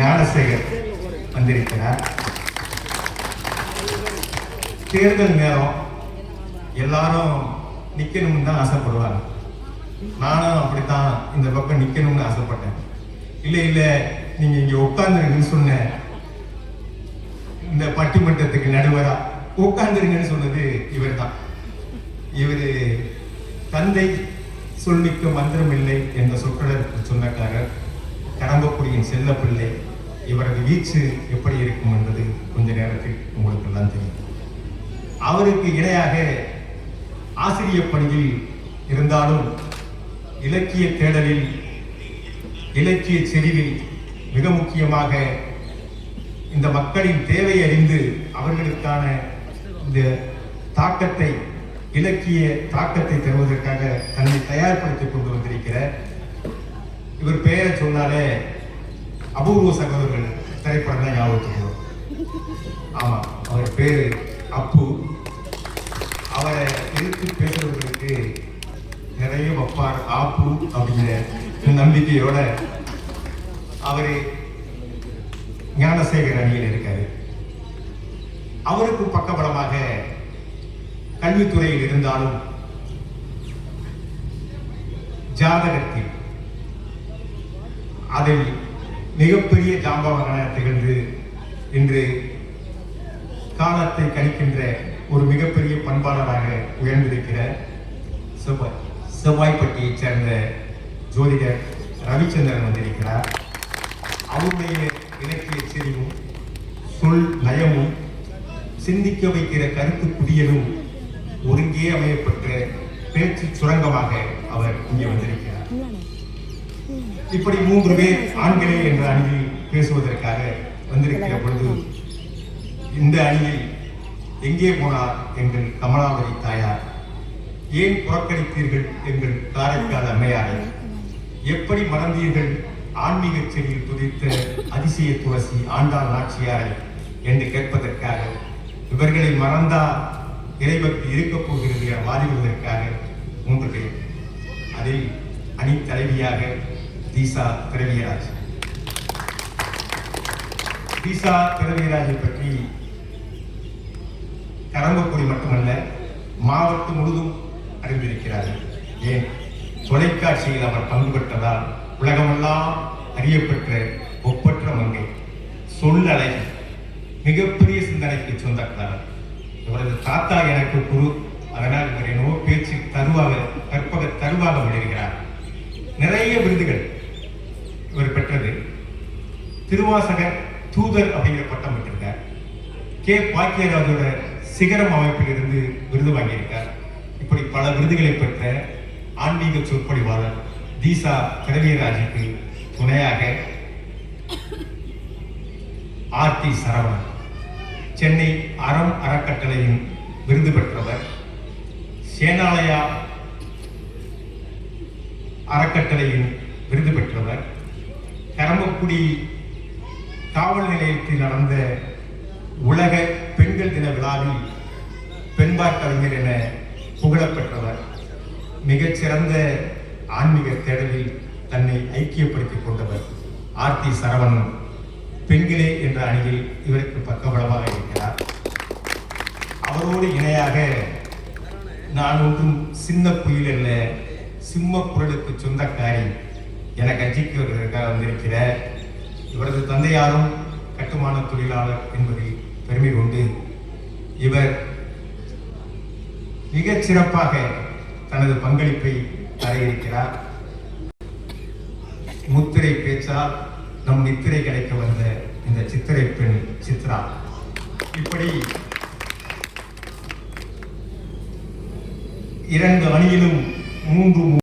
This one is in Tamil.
ஞானசேகர் வந்திருக்கிறார். தேர்தல் நேரம் எல்லாரும் நிக்கணும்னு தான் ஆசைப்படுவாங்க. நானும் அப்படித்தான் இந்த பக்கம் நிக்கணும்னு ஆசைப்பட்டேன். இல்ல நீங்க இங்க உட்கார்ந்துருங்கன்னு சொன்ன இந்த பட்டிமன்றத்துக்கு நடுவரா உட்கார்ந்துருங்கன்னு சொன்னது இவர் தான். இவரு தந்தை சொல்மிக்க மந்திரம் இல்லை என்ற சொற்றொடருக்கு சொந்தக்காரர், கடம்பக்குடியின் செல்ல பிள்ளை. இவரது வீச்சு எப்படி இருக்கும் என்பது கொஞ்ச நேரத்தில் உங்களுக்கு எல்லாம் தெரியும். அவருக்கு இணையாக ஆசிரியர் பணியில் இருந்தாலும் இலக்கிய தேடலில், இலக்கிய செறிவில் மிக முக்கியமாக இந்த மக்களின் தேவை அறிந்து அவர்களுக்கான இந்த தாக்கத்தை, இலக்கிய தாக்கத்தை தருவதற்காக தன்னை தயார்படுத்திக் கொண்டு வந்திருக்கிற இவர் பெயரை சொன்னாலே அபூர்வ சகோதரர்கள் திரைப்படம் தான் ஞாபகத்துக்கு வரும். ஆமா, அவர் பேரு அப்பு. அவரை எதிர்த்து பேசுறவர்களுக்கு நிறைய வைப்பார் ஆப்பு அப்படிங்கிற நம்பிக்கையோட அவரு ஞானசேகர் அணியில் இருக்காரு. அவருக்கு பக்கபலமாக கல்வித்துறையில் இருந்தாலும் ஜாதகத்தில் அதில் மிகப்பெரிய ஜாம்பவானாக திகழ்ந்து இன்று காலத்தை கணிக்கின்ற ஒரு மிகப்பெரிய பண்பாளராக உயர்ந்திருக்கிற செவ்வாய்ப்பட்டியைச் சேர்ந்த ஜோதிடர் ரவிச்சந்திரன் வந்திருக்கிறார். அவருடைய இலக்கிய செறிவும் சொல் நயமும் சிந்திக்க வைக்கிற கருத்து புதியலும் ஒருங்கே அமையப்பட்ட பேச்சு சுரங்கமாக அவர் இங்கே வந்திருக்கிறார். இப்படி 3 பேர் ஆண்களே என்ற அணியில் பேசுவதற்காக வந்திருக்கிற பொழுது இந்த அணியில் எங்கே போனார் எங்கள் கமலாவதி தாயார், ஏன் புறக்கணித்தீர்கள் எங்கள் காரைக்கால் அம்மையாரை, எப்படி மறந்தீர்கள் ஆன்மீக செடியில் துதித்த அதிசய துளசி ஆண்டாள் நாச்சியாரை என்று கேட்பதற்காக, இவர்களை மறந்தால் இறைபக்தி இருக்கப் போகிறது என வாதிடுவதற்காக 3 பேர். அதில் அணி தலைவியாக தீசா திரவியராஜ். தீசா திரவியராஜை பற்றி கடம்பக்குடி மட்டுமல்ல மாவட்டம் முழுதும் அறிந்திருக்கிறார்கள். ஏன், தொலைக்காட்சியில் அவர் பங்கு பெற்றதால் உலகமெல்லாம் அறியப்பட்ட ஒப்பற்ற மங்கை, சொல்லலை, மிகப்பெரிய சிந்தனைக்கு சொந்தக்காரர். இவரது தாத்தா எனக்கு குரு, அதனால் இவர் என்னவோ பேச்சு தருவாக, கற்பக தருவாக விடுகிறார். நிறைய விருதுகள் இவர் பெற்றது. திருவாசகர் தூதர் அப்படிங்கிற பட்டம் பெற்றிருக்கார். கே பாக்கியராஜோட சிகரம் அமைப்பில் இருந்து விருது வாங்கியிருக்கார். இப்படி பல விருதுகளை பெற்ற ஆன்மீக சொற்பொழிவாளர் தீசா திரவியராஜுக்கு துணையாக ஆர்த்தி சரவணன், சென்னை அறம் அறக்கட்டளையின் விருது பெற்றவர், சேனாலயா அறக்கட்டளையின் விருது பெற்றவர், கடம்பக்குடி காவல் நிலையத்தில் நடந்த உலக பெண்கள் தின விழாவில் பெண்பார் கவிஞர் என புகழப்பெற்றவர், மிகச்சிறந்த ஆன்மீக தேடலில் தன்னை ஐக்கியப்படுத்திக் கொண்டவர் ஆர்த்தி சரவணன் பெண்களே என்ற அணியில் இவருக்கு பக்கபலமாக இருக்கிறார். அவரோடு இணையாக நான் ஒன்றும் சின்ன புயல் அல்ல, சிம்ம குரலுக்கு சொந்தக்காரி என கட்சிக்கு வந்திருக்கிற இவரது தந்தையாரும் கட்டுமான தொழிலாளர் என்பதில் பெருமை கொண்டு இவர் மிகச் சிறப்பாக தனது பங்களிப்பை தர இருக்கிறார். முத்திரை பேச்சால் நம் நித்திரை கிடைக்க வந்த இந்த சித்திரை பெண் சித்ரா. இப்படி 2 அணியிலும் 3